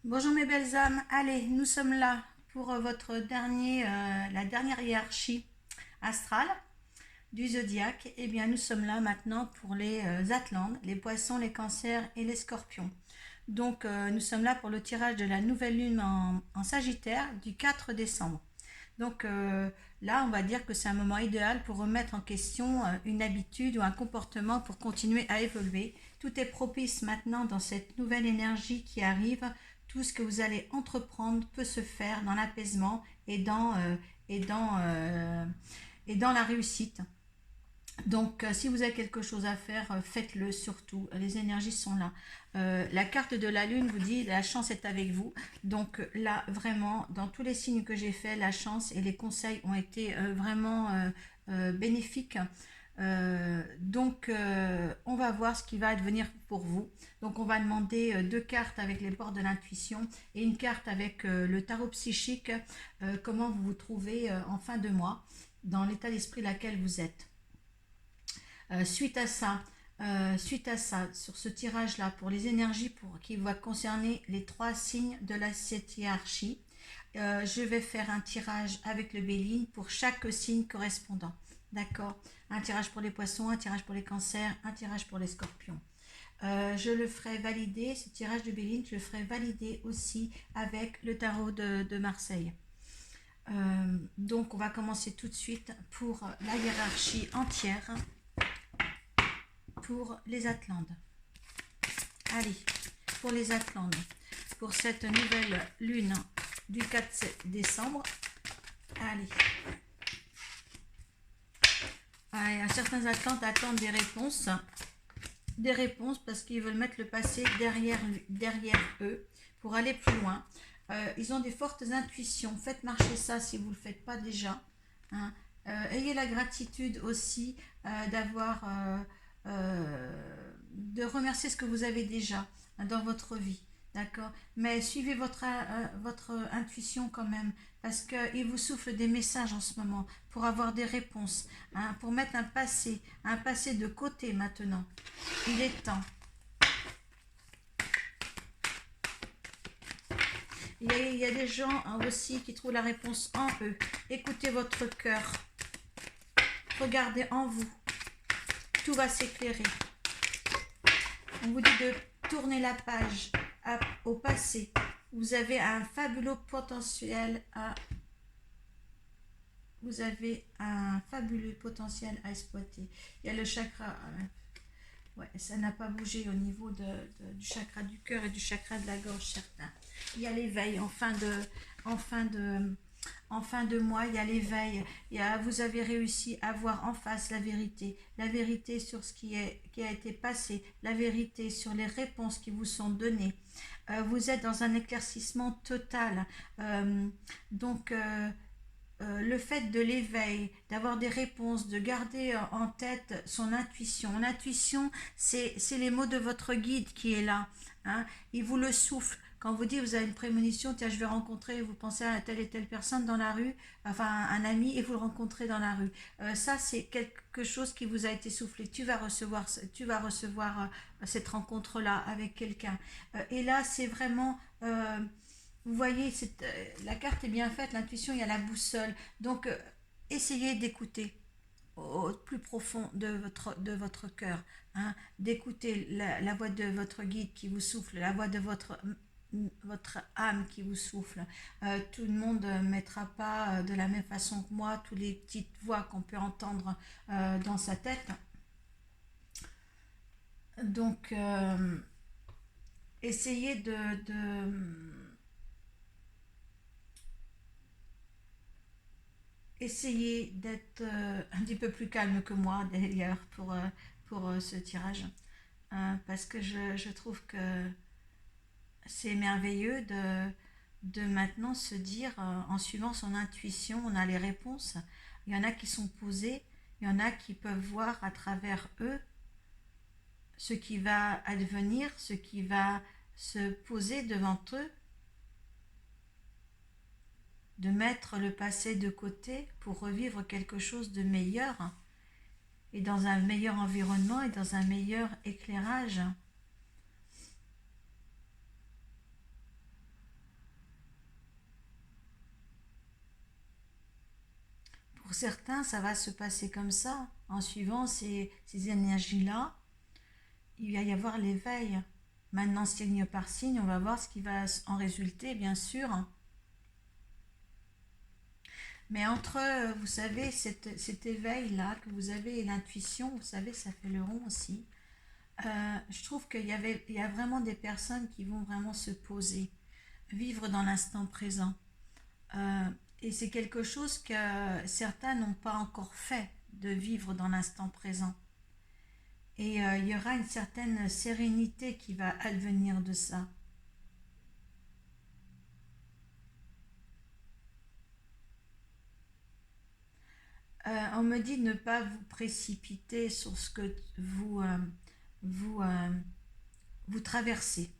Bonjour mes belles âmes, allez, nous sommes là pour la dernière hiérarchie astrale du zodiaque. Eh bien, nous sommes là maintenant pour les Atlantes, les poissons, les cancers et les scorpions. Donc, nous sommes là pour le tirage de la nouvelle lune en Sagittaire du 4 décembre. Donc là, on va dire que c'est un moment idéal pour remettre en question une habitude ou un comportement pour continuer à évoluer. Tout est propice maintenant dans cette nouvelle énergie qui arrive. Tout ce que vous allez entreprendre peut se faire dans l'apaisement et et dans la réussite. Donc, si vous avez quelque chose à faire, faites-le surtout. Les énergies sont là. La carte de la lune vous dit la chance est avec vous. Donc là, vraiment, dans tous les signes que j'ai faits, la chance et les conseils ont été vraiment bénéfiques. On va voir ce qui va advenir pour vous. Donc, on va demander deux cartes avec les bords de l'intuition et une carte avec le tarot psychique. Comment vous vous trouvez en fin de mois, dans l'état d'esprit laquelle vous êtes. Suite à ça, sur ce tirage-là, pour les énergies qui va concerner les trois signes de cette hiérarchie, je vais faire un tirage avec le Béline pour chaque signe correspondant. D'accord. Un tirage pour les poissons, un tirage pour les cancers, un tirage pour les scorpions. Je le ferai valider, ce tirage de Béline, je le ferai valider aussi avec le tarot de Marseille. Donc on va commencer tout de suite pour la hiérarchie entière pour les Atlantes. Allez, pour les Atlantes, pour cette nouvelle lune du 4 décembre. Allez. Certains Atlantes attendent des réponses parce qu'ils veulent mettre le passé derrière eux pour aller plus loin. Ils ont des fortes intuitions. Faites marcher ça si vous ne le faites pas déjà. Hein. Ayez la gratitude aussi de remercier ce que vous avez déjà dans votre vie. D'accord. Mais suivez votre intuition quand même, parce qu'il vous souffle des messages en ce moment pour avoir des réponses, hein, pour mettre un passé de côté maintenant. Il est temps. Il y a des gens aussi qui trouvent la réponse en eux. Écoutez votre cœur. Regardez en vous. Tout va s'éclairer. On vous dit de tourner la page au passé. Vous avez un fabuleux potentiel à exploiter. Il y a le chakra. Ouais, ça n'a pas bougé au niveau du chakra du cœur et du chakra de la gorge, certains. Il y a l'éveil en fin de mois, il y a l'éveil. Vous avez réussi à voir en face la vérité sur ce qui a été passé, la vérité sur les réponses qui vous sont données. Vous êtes dans un éclaircissement total. Donc, le fait de l'éveil, d'avoir des réponses, de garder en tête son intuition. L'intuition, c'est les mots de votre guide qui est là. Hein. Il vous le souffle. Quand vous dites, vous avez une prémonition, tiens, je vais rencontrer, vous pensez à telle et telle personne dans la rue, enfin un ami, et vous le rencontrez dans la rue. Ça, c'est quelque chose qui vous a été soufflé. Tu vas recevoir cette rencontre-là avec quelqu'un. Et là, c'est vraiment... vous voyez, la carte est bien faite, l'intuition, il y a la boussole. Donc, essayez d'écouter au plus profond de votre cœur, hein, d'écouter la voix de votre guide qui vous souffle, la voix de votre âme qui vous souffle. Tout le monde ne mettra pas de la même façon que moi toutes les petites voix qu'on peut entendre dans sa tête. Donc, essayez essayez d'être un petit peu plus calme que moi d'ailleurs pour ce tirage. Parce que je trouve que c'est merveilleux de maintenant se dire, en suivant son intuition, on a les réponses. Il y en a qui sont posées, il y en a qui peuvent voir à travers eux ce qui va advenir, ce qui va se poser devant eux, de mettre le passé de côté pour revivre quelque chose de meilleur et dans un meilleur environnement et dans un meilleur éclairage. Pour certains, ça va se passer comme ça, en suivant ces énergies-là. Il va y avoir l'éveil. Maintenant, signe par signe, on va voir ce qui va en résulter, bien sûr. Mais entre, vous savez, cet éveil-là que vous avez et l'intuition, vous savez, ça fait le rond aussi. Je trouve il y a vraiment des personnes qui vont vraiment se poser, vivre dans l'instant présent. Euh, et c'est quelque chose que certains n'ont pas encore fait, de vivre dans l'instant présent. Et il y aura une certaine sérénité qui va advenir de ça. On me dit de ne pas vous précipiter sur ce que vous, vous traversez.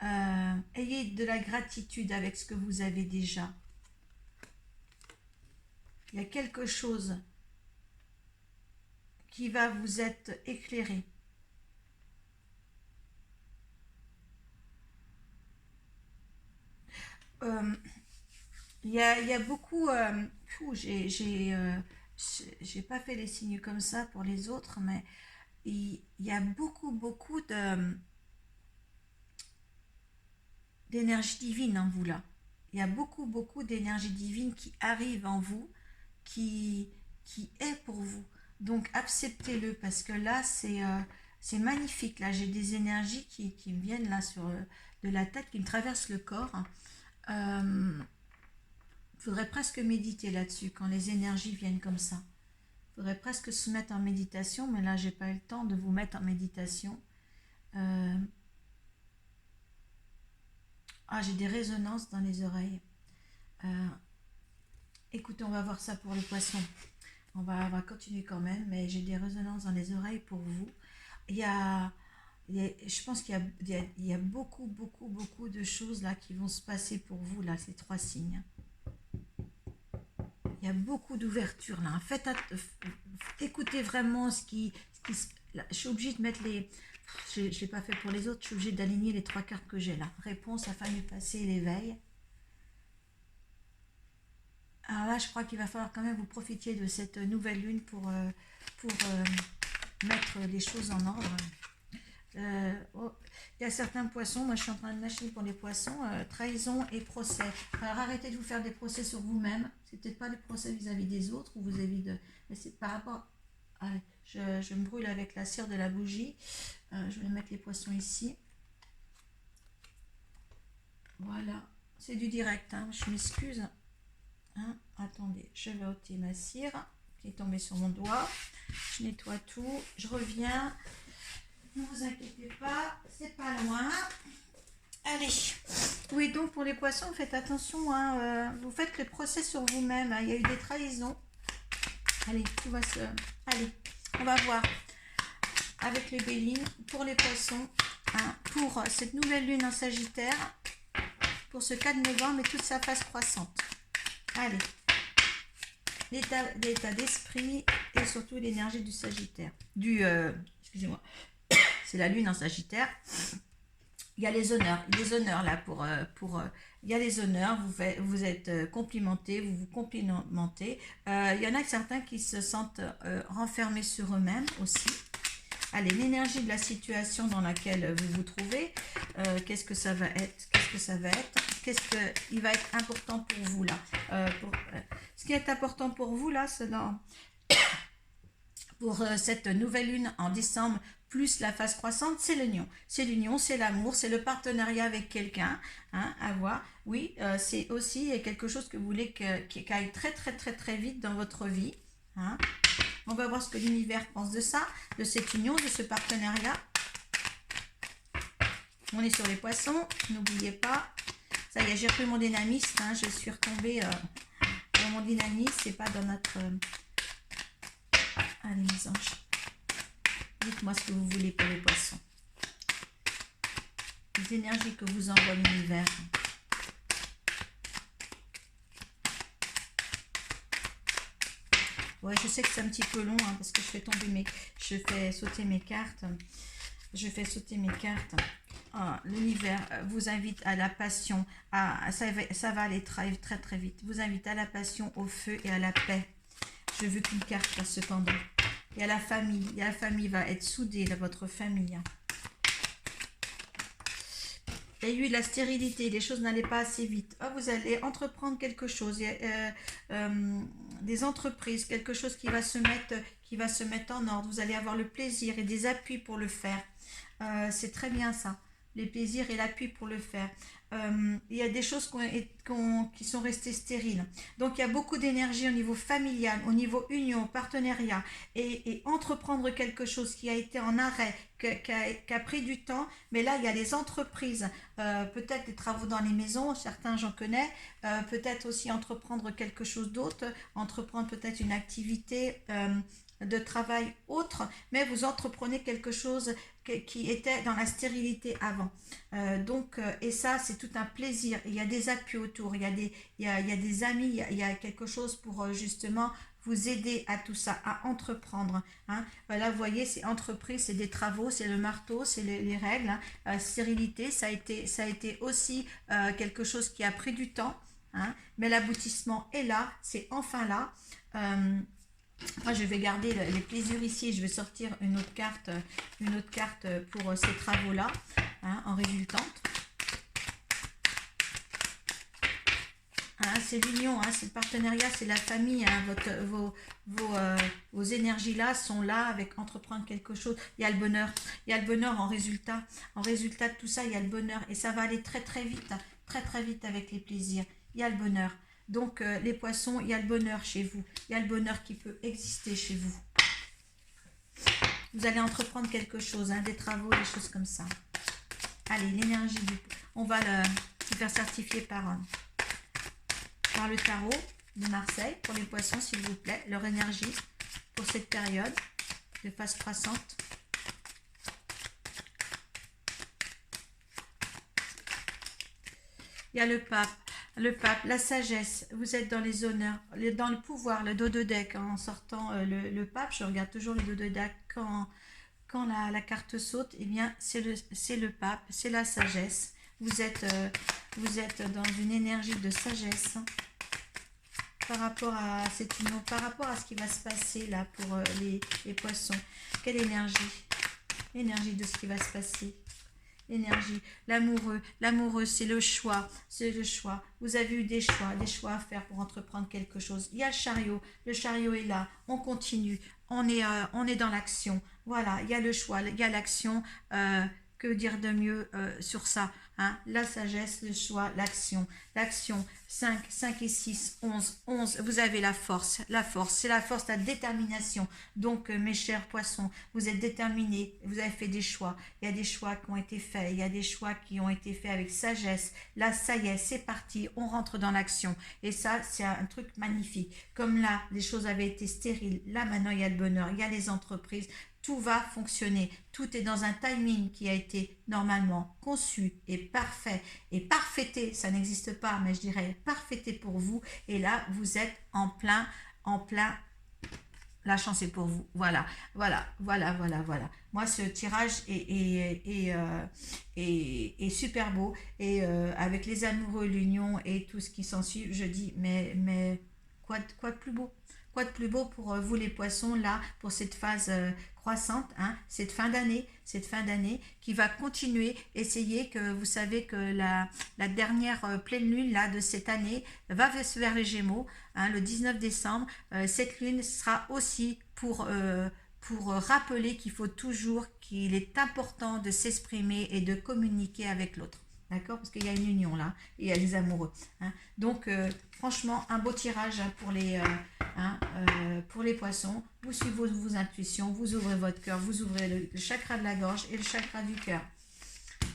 Ayez de la gratitude avec ce que vous avez déjà. Il y a quelque chose qui va vous être éclairé. Il y a beaucoup... j'ai pas fait les signes comme ça pour les autres, mais il y a beaucoup d'énergie divine en vous là. Il y a beaucoup d'énergie divine qui arrive en vous, qui, qui est pour vous. Donc acceptez-le parce que là c'est magnifique. Là j'ai des énergies qui me viennent là de la tête, qui me traversent le corps. Faudrait presque méditer là-dessus quand les énergies viennent comme ça. Faudrait presque se mettre en méditation, mais là j'ai pas eu le temps de vous mettre en méditation. J'ai des résonances dans les oreilles. Écoutez, on va voir ça pour les poissons. On va continuer quand même, mais j'ai des résonances dans les oreilles pour vous. Je pense qu'il y a beaucoup de choses là qui vont se passer pour vous, là, ces 3 signes. Il y a beaucoup d'ouverture là. Écoutez vraiment là, je suis obligée de mettre les... Je ne l'ai pas fait pour les autres, je suis obligée d'aligner les 3 cartes que j'ai là. Réponse, la famille passée, l'éveil. Alors là, je crois qu'il va falloir quand même vous profitiez de cette nouvelle lune pour mettre les choses en ordre. Il y a certains poissons, moi je suis en train de mâcher pour les poissons, trahison et procès. Alors arrêtez de vous faire des procès sur vous-même, c'est peut-être pas des procès vis-à-vis des autres ou vis-à-vis de... Mais c'est par rapport... Allez, je me brûle avec la cire de la bougie, je vais mettre les poissons ici. Voilà, c'est du direct, hein, je m'excuse. Hein, attendez, je vais ôter ma cire qui est tombée sur mon doigt, je nettoie tout, je reviens. Ne vous inquiétez pas, c'est pas loin. Allez. Oui, donc pour les poissons, faites attention. Hein, vous faites le procès sur vous-même. Hein, il y a eu des trahisons. Allez, tout va se... Allez, on va voir avec les Béline pour les poissons. Hein, pour cette nouvelle lune en Sagittaire. Pour ce 4 novembre et toute sa phase croissante. Allez. L'état d'esprit et surtout l'énergie du Sagittaire. Excusez-moi. C'est la lune en Sagittaire. Il y a les honneurs là il y a les honneurs, vous êtes complimentés, vous vous complimentez. Il y en a certains qui se sentent renfermés sur eux-mêmes aussi. Allez, l'énergie de la situation dans laquelle vous vous trouvez, qu'est-ce que ça va être? Qu'est-ce qu'il va être important pour vous là? Ce qui est important pour vous là, c'est pour cette nouvelle lune en décembre, plus la phase croissante, c'est l'union. C'est l'union, c'est l'amour, c'est le partenariat avec quelqu'un, hein, à voir. Oui, c'est aussi quelque chose que vous voulez qui aille très vite dans votre vie. Hein. On va voir ce que l'univers pense de ça, de cette union, de ce partenariat. On est sur les poissons, n'oubliez pas. Ça y est, j'ai repris mon dynamisme, hein, je suis retombée dans mon dynamisme, c'est pas dans notre... Allez mes anges, dites-moi ce que vous voulez pour les poissons. Les énergies que vous envoie l'univers. Ouais, je sais que c'est un petit peu long hein, parce que je fais sauter mes cartes. L'univers vous invite à la passion. Ça va aller très vite. Vous invite à la passion, au feu et à la paix. Je veux qu'une carte là, cependant. Il y a la famille. Il y a la famille va être soudée, là, votre famille. Il y a eu la stérilité, les choses n'allaient pas assez vite. Oh, vous allez entreprendre quelque chose, des entreprises, quelque chose qui va se mettre en ordre. Vous allez avoir le plaisir et des appuis pour le faire. C'est très bien ça, les plaisirs et l'appui pour le faire. Il y a des choses qui sont restées stériles. Donc il y a beaucoup d'énergie au niveau familial, au niveau union, partenariat, et entreprendre quelque chose qui a été en arrêt, qui a pris du temps. Mais là, il y a les entreprises, peut-être des travaux dans les maisons, certains j'en connais, peut-être aussi entreprendre quelque chose d'autre, entreprendre peut-être une activité de travail autre, mais vous entreprenez quelque chose qui était dans la stérilité avant. Et ça, c'est tout un plaisir. Il y a des appuis autour, il y a des amis, il y a quelque chose pour justement vous aider à tout ça, à entreprendre. Hein. Là, vous voyez, c'est entreprise, c'est des travaux, c'est le marteau, c'est les règles. Hein. Stérilité, ça a été aussi quelque chose qui a pris du temps, hein, mais l'aboutissement est là, c'est enfin là. Moi, je vais garder les plaisirs ici. Je vais sortir une autre carte pour ces travaux-là, hein, en résultante. Hein, c'est l'union, hein, c'est le partenariat, c'est la famille. Hein, vos énergies-là sont là avec entreprendre quelque chose. Il y a le bonheur. Il y a le bonheur en résultat. En résultat de tout ça, il y a le bonheur. Et ça va aller très très vite. Très très vite avec les plaisirs. Il y a le bonheur. Donc, les poissons, il y a le bonheur chez vous. Il y a le bonheur qui peut exister chez vous. Vous allez entreprendre quelque chose, hein, des travaux, des choses comme ça. Allez, l'énergie, on va le faire certifier par le tarot de Marseille pour les poissons, s'il vous plaît. Leur énergie pour cette période de phase croissante. Il y a le pape. Le pape, la sagesse, vous êtes dans les honneurs, dans le pouvoir, le dos de deck, en sortant le pape, je regarde toujours le dos de deck quand la carte saute, eh bien c'est le pape, c'est la sagesse, vous êtes dans une énergie de sagesse par rapport à cette union, par rapport à ce qui va se passer là pour les poissons. Quelle énergie? L'énergie de ce qui va se passer. Énergie, l'amoureux, c'est le choix, vous avez eu des choix à faire pour entreprendre quelque chose. Il y a le chariot est là, on continue, on est dans l'action, voilà, il y a le choix, il y a l'action, que dire de mieux sur ça, hein? La sagesse, le choix, l'action, 5 et 6, 11, vous avez la force, c'est la force, la détermination. Donc mes chers poissons, vous êtes déterminés, vous avez fait des choix, il y a des choix qui ont été faits, il y a des choix qui ont été faits avec sagesse. Là, ça y est, c'est parti, on rentre dans l'action, et ça, c'est un truc magnifique. Comme là, les choses avaient été stériles, là maintenant il y a le bonheur, il y a les entreprises, tout va fonctionner, tout est dans un timing qui a été normalement conçu et parfait, et parfaité, ça n'existe pas, mais je dirais parfaité pour vous, et là vous êtes en plein, la chance est pour vous, voilà. Moi ce tirage est super beau, et avec les amoureux, l'union et tout ce qui s'ensuit, je dis mais quoi de plus beau? Quoi de plus beau pour vous les poissons là, pour cette phase croissante, hein, cette fin d'année qui va continuer. Essayez, que vous savez que la dernière pleine lune là de cette année va vers les Gémeaux, hein, le 19 décembre. Cette lune sera aussi pour rappeler qu'il est important de s'exprimer et de communiquer avec l'autre. D'accord? Parce qu'il y a une union là, et il y a les amoureux. Hein. Donc, franchement, un beau tirage pour les poissons. Vous suivez vos intuitions, vous ouvrez votre cœur, vous ouvrez le chakra de la gorge et le chakra du cœur.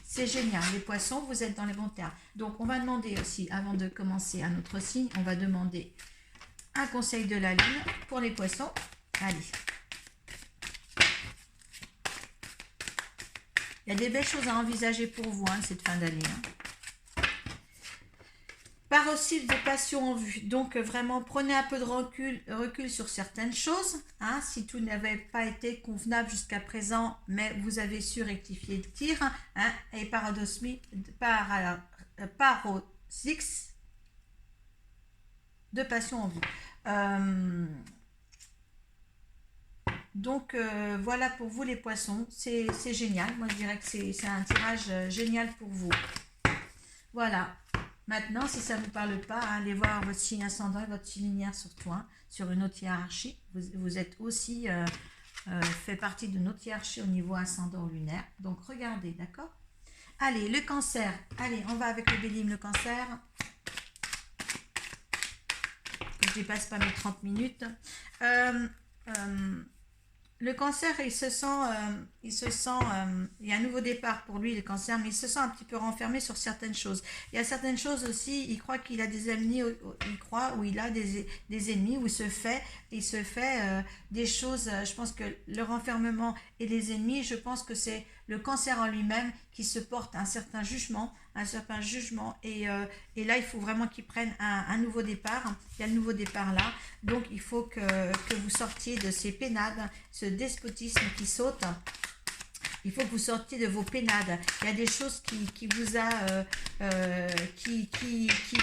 C'est génial, les poissons, vous êtes dans les bons termes. Donc, on va demander aussi, avant de commencer un autre signe, on va demander un conseil de la lune pour les poissons. Allez. Il y a des belles choses à envisager pour vous, hein, cette fin d'année. Hein. Par aussi de passion en vue. Donc, vraiment, prenez un peu de recul sur certaines choses. Hein, si tout n'avait pas été convenable jusqu'à présent, mais vous avez su rectifier le tir. Hein, et paroxysme de passion en vue. Donc voilà pour vous les poissons, c'est génial. Moi je dirais que c'est un tirage génial pour vous. Voilà. Maintenant, si ça ne vous parle pas, allez voir votre signe ascendant et votre signe lunaire sur toi, sur une autre hiérarchie. Vous êtes aussi fait partie de notre hiérarchie au niveau ascendant lunaire. Donc regardez, d'accord? Allez, le cancer. Allez, on va avec le bélier, le cancer. Je ne dépasse pas mes 30 minutes. Le cancer, il y a un nouveau départ pour lui, le cancer, mais il se sent un petit peu renfermé sur certaines choses. Il y a certaines choses aussi, il croit qu'il a des ennemis, il croit, ou il a des ennemis, où il se fait des choses. Je pense que le renfermement et les ennemis, je pense que c'est le cancer en lui-même qui se porte un certain jugement, et là, il faut vraiment qu'il prenne un nouveau départ. Il y a le nouveau départ là, donc il faut que vous sortiez de ces pénades, ce despotisme qui saute. Il faut que vous sortiez de vos pénades. Il y a des choses qui vous a, qui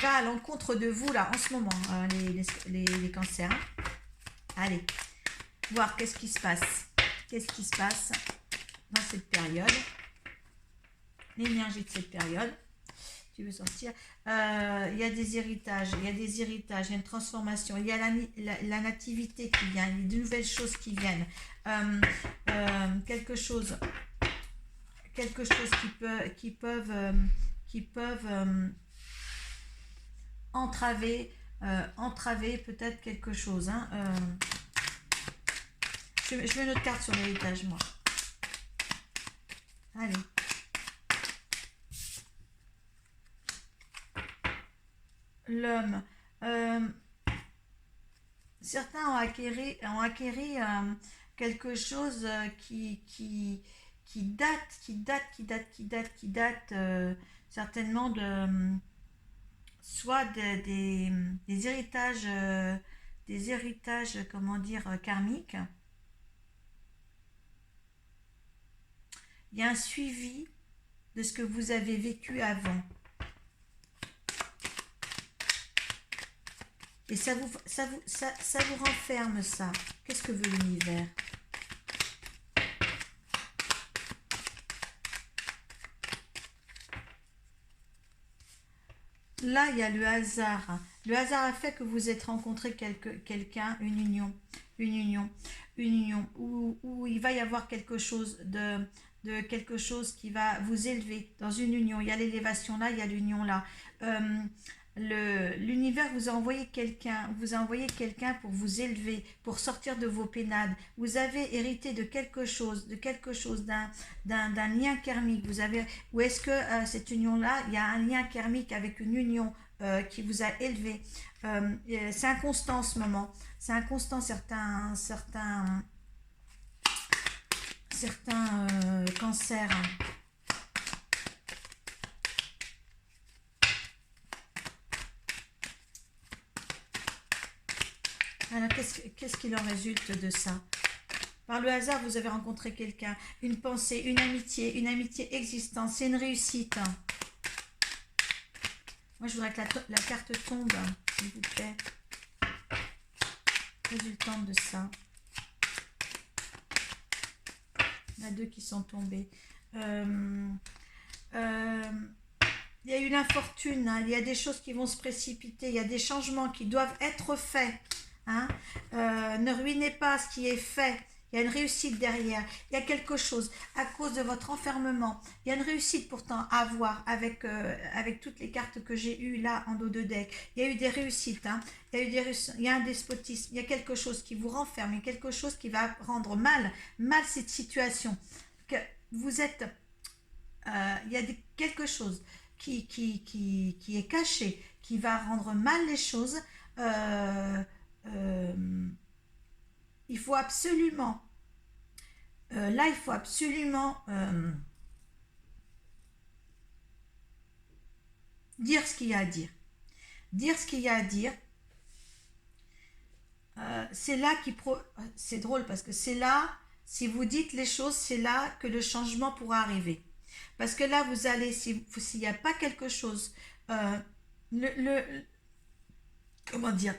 va à l'encontre de vous là en ce moment, les cancers. Allez, voir qu'est-ce qui se passe. Qu'est-ce qui se passe dans cette période? L'énergie de cette période. Tu veux sortir, il y a des héritages, il y a une transformation, il y a la nativité qui vient, il y a de nouvelles choses qui viennent, quelque chose qui peuvent entraver peut-être quelque chose. Hein, je mets une autre carte sur l'héritage, moi. Allez. L'homme. Certains ont acquéri quelque chose qui date certainement de soit des héritages, comment dire, karmiques. Il y a un suivi de ce que vous avez vécu avant. Et ça vous renferme, ça. Qu'est-ce que veut l'univers? Là, il y a le hasard. Le hasard a fait que vous êtes rencontré quelqu'un, une union où il va y avoir quelque chose de quelque chose qui va vous élever dans une union. Il y a l'élévation là, il y a l'union là. L'univers vous a envoyé quelqu'un pour vous élever, pour sortir de vos pénades. Vous avez hérité de quelque chose, d'un lien karmique. Ou est-ce que cette union-là, il y a un lien karmique avec une union qui vous a élevé. C'est inconstant en ce moment. C'est inconstant certains cancers. Alors, qu'est-ce qu'il en résulte de ça? Par le hasard, vous avez rencontré quelqu'un, une pensée, une amitié existante, c'est une réussite. Moi, je voudrais que la carte tombe, s'il vous plaît. Résultante de ça. Il y en a deux qui sont tombés. Il y a eu l'infortune, hein. Il y a des choses qui vont se précipiter, il y a des changements qui doivent être faits. Hein, ne ruinez pas ce qui est fait. Il y a une réussite derrière. Il y a quelque chose à cause de votre enfermement. Il y a une réussite pourtant à avoir avec toutes les cartes que j'ai eues là en dos de deck. Il y a eu des réussites. Hein. Il y a un despotisme. Il y a quelque chose qui vous renferme. Il y a quelque chose qui va rendre mal cette situation. Que vous êtes. Il y a quelque chose qui est caché, qui va rendre mal les choses. Il faut absolument dire ce qu'il y a à dire. C'est là c'est drôle parce que c'est là, si vous dites les choses, c'est là que le changement pourra arriver. Parce que là, vous allez, s'il n'y a pas quelque chose, comment dire,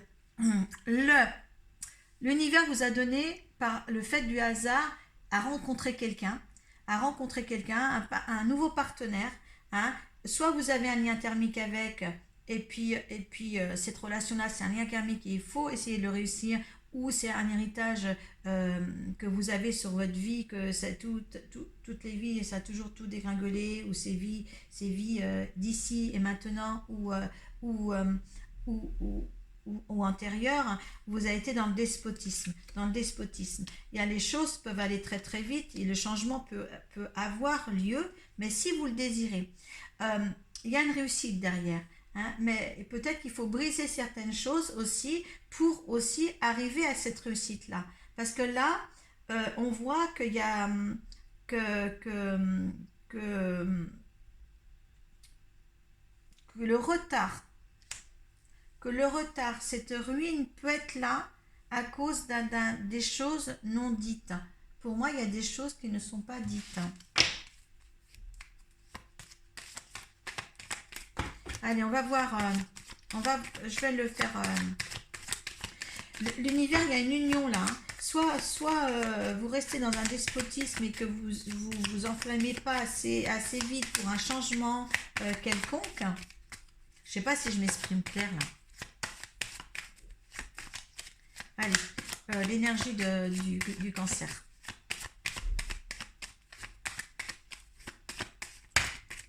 l'univers vous a donné par le fait du hasard à rencontrer quelqu'un, un nouveau partenaire, hein. Soit vous avez un lien thermique avec, et puis cette relation-là, c'est un lien karmique et il faut essayer de le réussir, ou c'est un héritage que vous avez sur votre vie, que c'est toutes les vies, ça a toujours tout dégringolé, ou ces vies d'ici et maintenant, ou, euh, ou, ou, ou antérieures, vous avez été dans le despotisme. Il y a les choses peuvent aller très très vite et le changement peut avoir lieu, mais si vous le désirez. Il y a une réussite derrière. Hein, mais peut-être qu'il faut briser certaines choses aussi pour aussi arriver à cette réussite-là. Parce que là, on voit qu'il y a que, que, que le retard, cette ruine peut être là à cause des choses non dites. Pour moi, il y a des choses qui ne sont pas dites. Allez, on va voir, je vais le faire. L'univers, il y a une union là. Hein. Soit vous restez dans un despotisme et que vous enflammez pas assez vite pour un changement quelconque. Je sais pas si je m'exprime clair là. Allez, l'énergie du cancer.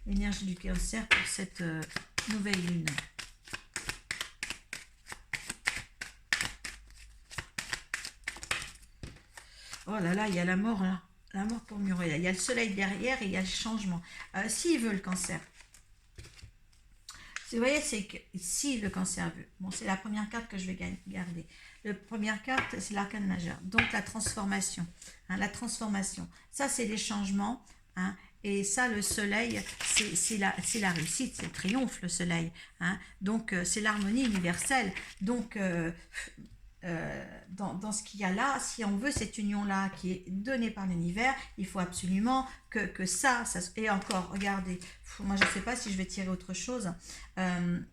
L'énergie du cancer pour cette nouvelle lune. Oh là là, il y a la mort là. La mort pour Muriel. Il y a le soleil derrière et il y a le changement. S'il veut le cancer. Vous voyez, c'est que si le cancer veut. Bon, c'est la première carte que je vais garder. La première carte, c'est l'arcane majeur. Donc la transformation. Hein, la transformation. Ça, c'est les changements. Hein, et ça, le soleil, c'est la réussite, c'est le triomphe, le soleil. Hein, donc, c'est l'harmonie universelle. Donc, dans ce qu'il y a là, si on veut cette union-là qui est donnée par l'univers, il faut absolument que ça... Et encore, regardez, moi je ne sais pas si je vais tirer autre chose,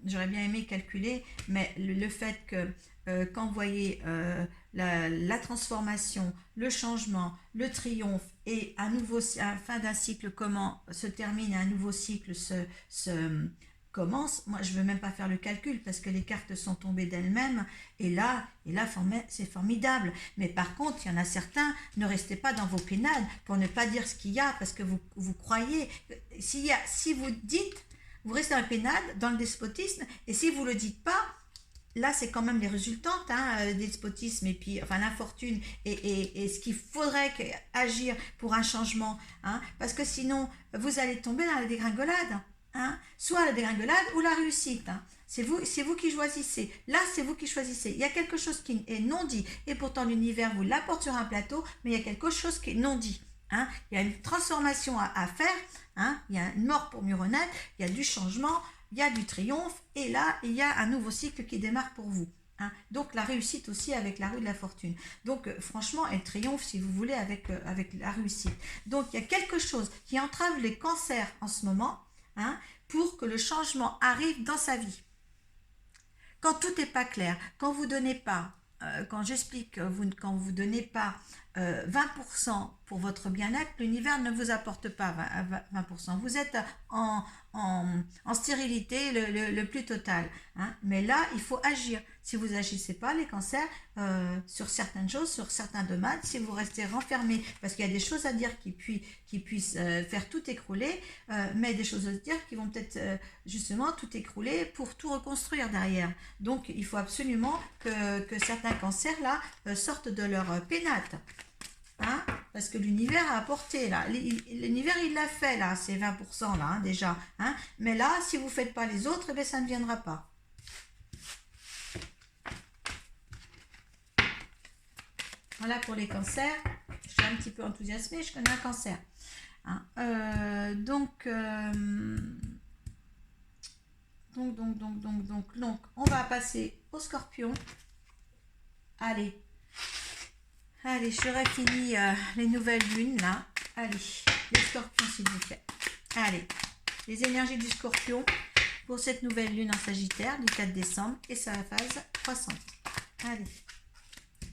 j'aurais bien aimé calculer, mais le fait que quand vous voyez la transformation, le changement, le triomphe et à la fin d'un cycle, comment se termine, un nouveau cycle commence, moi je ne veux même pas faire le calcul parce que les cartes sont tombées d'elles-mêmes et là c'est formidable, mais par contre il y en a certains, ne restez pas dans vos pénades pour ne pas dire ce qu'il y a parce que vous croyez, si vous dites, vous restez dans le pénade, dans le despotisme, et si vous ne le dites pas, là c'est quand même les résultantes, hein, despotisme et puis enfin l'infortune et ce qu'il faudrait agir pour un changement, hein, parce que sinon vous allez tomber dans la dégringolade. Hein, soit la dégringolade ou la réussite. Hein. C'est vous qui choisissez. Là, c'est vous qui choisissez. Il y a quelque chose qui est non dit. Et pourtant, l'univers vous l'apporte sur un plateau, mais il y a quelque chose qui est non dit. Hein. Il y a une transformation à faire. Hein. Il y a une mort pour mieux renaître. Il y a du changement. Il y a du triomphe. Et là, il y a un nouveau cycle qui démarre pour vous. Hein. Donc, la réussite aussi avec la roue de la fortune. Donc, franchement, elle triomphe, si vous voulez, avec la réussite. Donc, il y a quelque chose qui entrave les cancers en ce moment. Hein, pour que le changement arrive dans sa vie. Quand tout n'est pas clair, quand vous donnez pas, quand j'explique, quand vous donnez pas 20% pour votre bien-être, l'univers ne vous apporte pas 20%. Vous êtes en stérilité le plus total. Hein. Mais là, il faut agir. Si vous n'agissez pas, les cancers, sur certaines choses, sur certains domaines, si vous restez renfermé, parce qu'il y a des choses à dire qui puissent faire tout écrouler, mais des choses à dire qui vont peut-être justement tout écrouler pour tout reconstruire derrière. Donc, il faut absolument que certains cancers-là sortent de leur pénate. Hein, parce que l'univers a apporté là, l'univers il l'a fait là, ces 20% là hein, déjà, hein, mais là si vous ne faites pas les autres, eh bien, ça ne viendra pas. Voilà pour les cancers, je suis un petit peu enthousiasmée, je connais un cancer. Hein, donc, on va passer au scorpion. Allez, j'aurais fini les nouvelles lunes là. Allez, les scorpions s'il vous plaît. Allez, les énergies du scorpion pour cette nouvelle lune en Sagittaire du 4 décembre et sa phase croissante. Allez.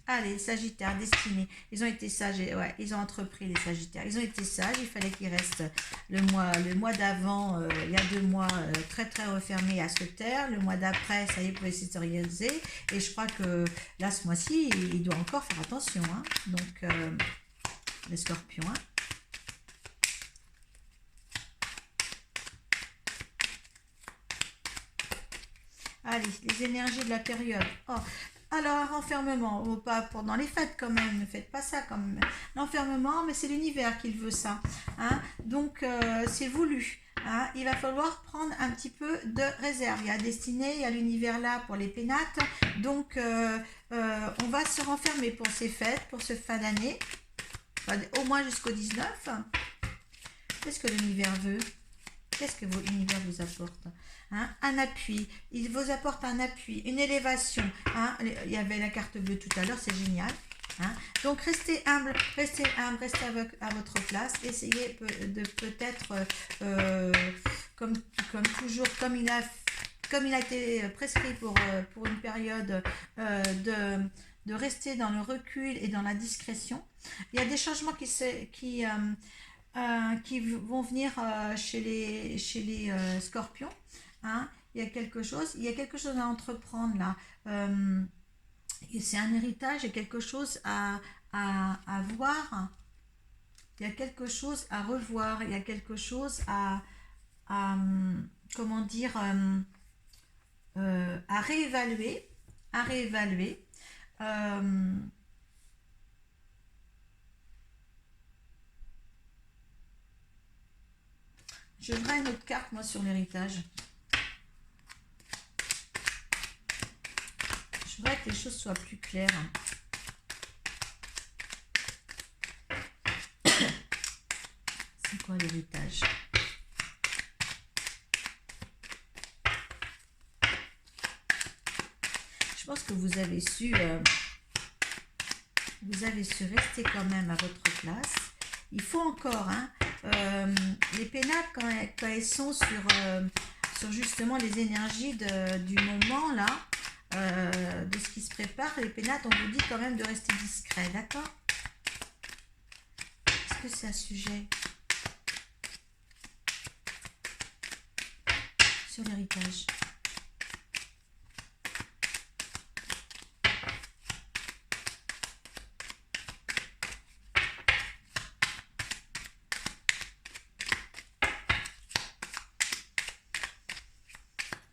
Allez, Sagittaire, destinée. Ils ont été sages, ouais, ils ont entrepris les Sagittaires. Ils ont été sages, il fallait qu'ils restent le mois d'avant, il y a 2 mois, très très refermés à se taire. Le mois d'après, ça y est, pour essayer de se réaliser. Et je crois que là, ce mois-ci, il doit encore faire attention. Hein. Donc, les Scorpions, hein. Allez, les énergies de la période. Oh, alors, un renfermement, oh, pas pendant les fêtes quand même, ne faites pas ça quand même. L'enfermement, mais c'est l'univers qui veut ça. Hein. Donc, c'est voulu. Hein. Il va falloir prendre un petit peu de réserve. Il y a Destinée, il y a l'univers là pour les pénates. Donc, on va se renfermer pour ces fêtes, pour ce fin d'année, enfin, au moins jusqu'au 19. Qu'est-ce que l'univers veut? Qu'est-ce que l'univers vous apporte? Hein, un appui, il vous apporte un appui, une élévation. Hein, il y avait la carte bleue tout à l'heure, c'est génial. Hein. Donc restez humble, restez à votre place. Essayez de peut-être, comme toujours, comme il a été prescrit pour une période, de rester dans le recul et dans la discrétion. Il y a des changements qui vont venir chez les scorpions. Hein. Il y a quelque chose à entreprendre là. C'est un héritage, il y a quelque chose à voir, il y a quelque chose à revoir, il y a quelque chose comment dire, à réévaluer, Je voudrais une autre carte, moi, sur l'héritage. Je voudrais que les choses soient plus claires. C'est quoi l'héritage? Je pense que vous avez su rester quand même à votre place. Il faut encore, hein, les pénates, quand elles sont sur justement les énergies du moment là, de ce qui se prépare, les pénates, on vous dit quand même de rester discret, d'accord? Est-ce que c'est un sujet sur l'héritage?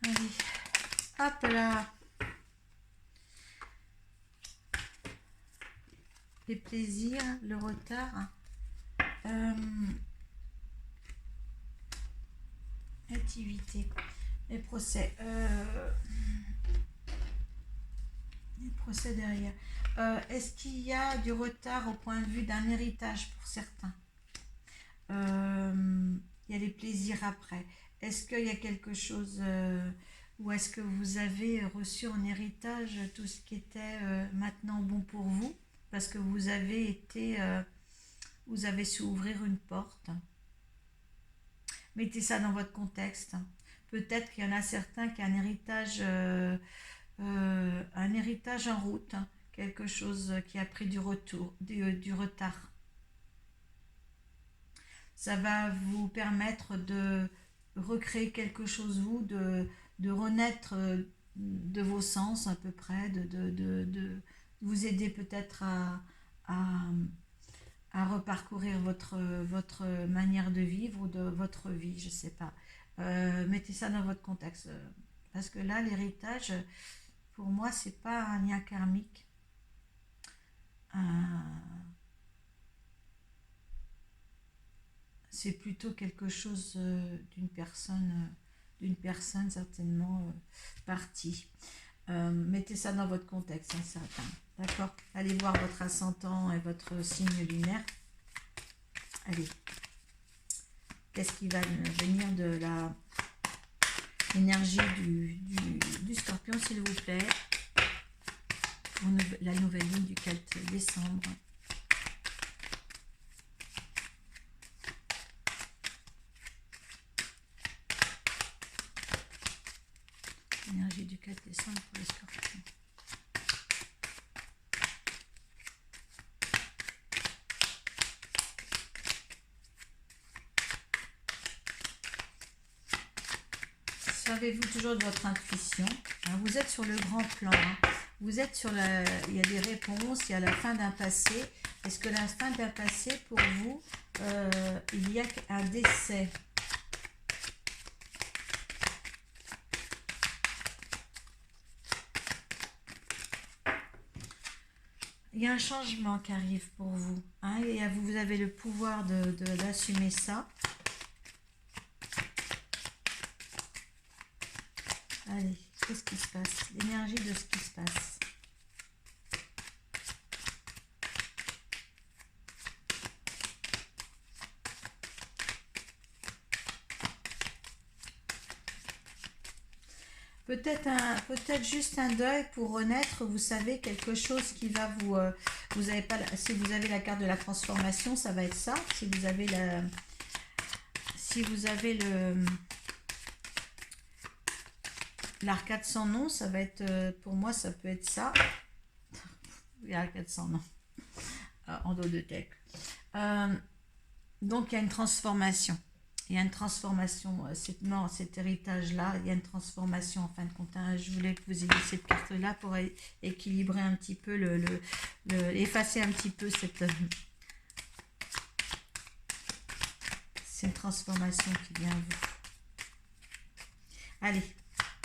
Allez, hop là. Les plaisirs, le retard, activité, les procès derrière. Est-ce qu'il y a du retard au point de vue d'un héritage pour certains? Il y a les plaisirs après. Est-ce qu'il y a quelque chose, ou est-ce que vous avez reçu en héritage tout ce qui était maintenant bon pour vous? Parce que vous avez su ouvrir une porte. Mettez ça dans votre contexte. Peut-être qu'il y en a certains qui ont un héritage en route, hein, quelque chose qui a pris du retard. Ça va vous permettre de recréer quelque chose, vous, de renaître de vos sens à peu près, de vous aider peut-être à reparcourir votre manière de vivre ou de votre vie, je ne sais pas. Mettez ça dans votre contexte. Parce que là, l'héritage, pour moi, c'est pas un lien karmique. C'est plutôt quelque chose d'une personne certainement partie. Mettez ça dans votre contexte, hein, certain. D'accord? Allez voir votre ascendant et votre signe lunaire. Allez. Qu'est-ce qui va venir de l'énergie du scorpion, s'il vous plaît? Pour la nouvelle lune du 4 décembre. Énergie du 4 décembre pour les scorpions. Servez-vous toujours de votre intuition. Hein, vous êtes sur le grand plan. Hein. Vous êtes sur la... Il y a des réponses, il y a la fin d'un passé. Est-ce que la fin d'un passé, pour vous, il y a un décès? Il y a un changement qui arrive pour vous. Hein, et vous avez le pouvoir d'assumer ça. Allez, qu'est-ce qui se passe? L'énergie de ce qui se passe. Peut-être juste un deuil pour renaître. Vous savez, quelque chose qui va vous... vous avez pas, si vous avez la carte de la transformation, ça va être ça. Si vous avez la... Si vous avez le... L'arcade sans nom, ça va être... pour moi, ça peut être ça. L'arcade sans nom. En dos de tête. Donc, il y a une transformation. Il y a une transformation, cet héritage-là, il y a une transformation en fin de compte. Hein. Je voulais que vous ayez cette carte-là pour équilibrer un petit peu, effacer un petit peu cette transformation qui vient à vous. Allez,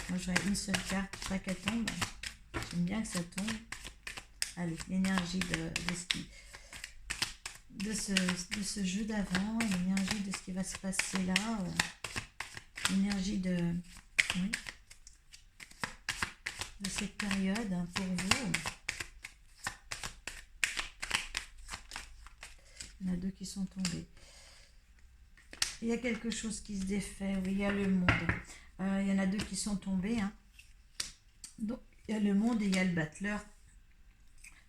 moi je vois une seule carte, pas qu'elle tombe. J'aime bien que ça tombe. Allez, l'énergie de ce jeu d'avant, l'énergie de ce qui va se passer là, l'énergie de cette période hein, pour vous. Il y en a deux qui sont tombés. Il y a quelque chose qui se défait, oui, il y a le monde. Il y en a deux qui sont tombés. Hein. Donc, il y a le monde et il y a le battleur.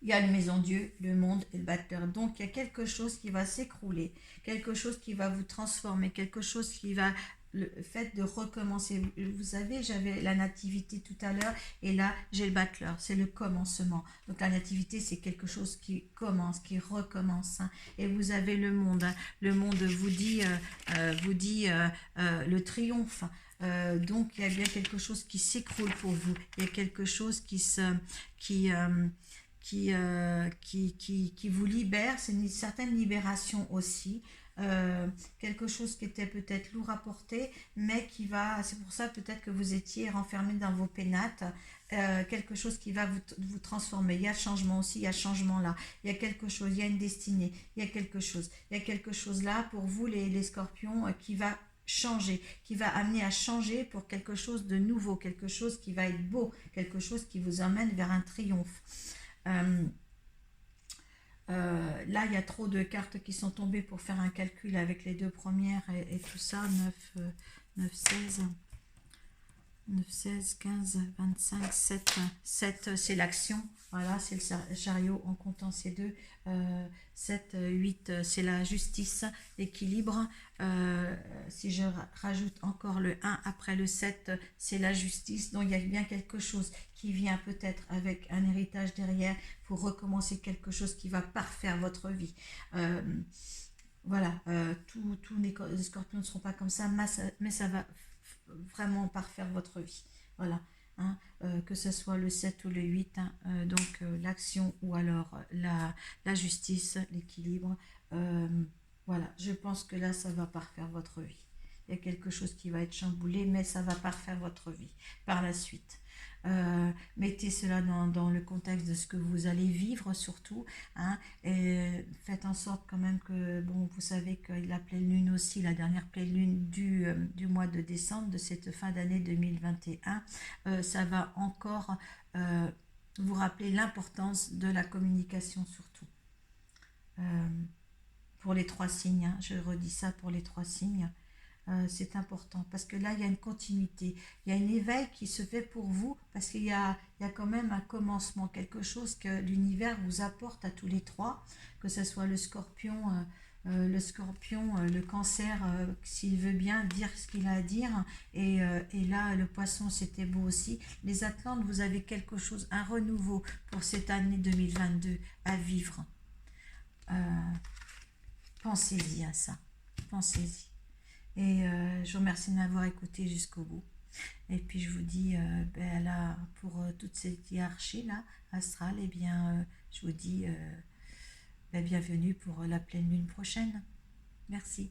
Il y a le maison Dieu, le monde et le batteur. Donc, il y a quelque chose qui va s'écrouler, quelque chose qui va vous transformer, quelque chose qui va... Le fait de recommencer. Vous savez, j'avais la nativité tout à l'heure et là, j'ai le battleur. C'est le commencement. Donc, la nativité, c'est quelque chose qui commence, qui recommence. Hein. Et vous avez le monde. Hein. Le monde vous dit le triomphe. Donc, il y a bien quelque chose qui s'écroule pour vous. Il y a quelque chose qui vous libère, c'est une certaine libération aussi, quelque chose qui était peut-être lourd à porter, mais qui va, c'est pour ça peut-être que vous étiez renfermé dans vos pénates, quelque chose qui va vous transformer. Il y a changement aussi, il y a changement là, il y a quelque chose, il y a une destinée, il y a quelque chose là pour vous les scorpions qui va changer, qui va amener à changer pour quelque chose de nouveau, quelque chose qui va être beau, quelque chose qui vous emmène vers un triomphe. Là, il y a trop de cartes qui sont tombées pour faire un calcul avec les deux premières et tout ça. 9, 16, 9, 16, 15, 25, 7, c'est l'action. Voilà, c'est le chariot en comptant ces deux. 7, 8, c'est la justice, l'équilibre. Si je rajoute encore le 1 après le 7, c'est la justice. Donc, il y a bien quelque chose qui vient peut-être avec un héritage derrière pour recommencer quelque chose qui va parfaire votre vie. Voilà, tous les scorpions ne seront pas comme ça, mais ça va vraiment parfaire votre vie. Voilà. Hein, que ce soit le 7 ou le 8, hein, donc l'action ou alors la justice, l'équilibre. Voilà, je pense que là, ça va parfaire votre vie. Il y a quelque chose qui va être chamboulé, mais ça va parfaire votre vie par la suite. Mettez cela dans le contexte de ce que vous allez vivre surtout, hein, et faites en sorte quand même que, bon, vous savez que la pleine lune aussi, la dernière pleine lune du mois de décembre, de cette fin d'année 2021, ça va encore vous rappeler l'importance de la communication surtout. Pour les 3 signes, hein, je redis ça pour les 3 signes. C'est important parce que là il y a une continuité, il y a un éveil qui se fait pour vous parce qu'il y a quand même un commencement, quelque chose que l'univers vous apporte à tous les 3, que ce soit le scorpion, le cancer, s'il veut bien dire ce qu'il a à dire, et là le poisson, c'était beau aussi. Les Atlantes, vous avez quelque chose, un renouveau pour cette année 2022 à vivre. Pensez-y à ça, pensez-y. Et je vous remercie de m'avoir écouté jusqu'au bout. Et puis je vous dis, ben, là, pour toute cette hiérarchie là, astrale, et bien, je vous dis ben, bienvenue pour la pleine lune prochaine. Merci.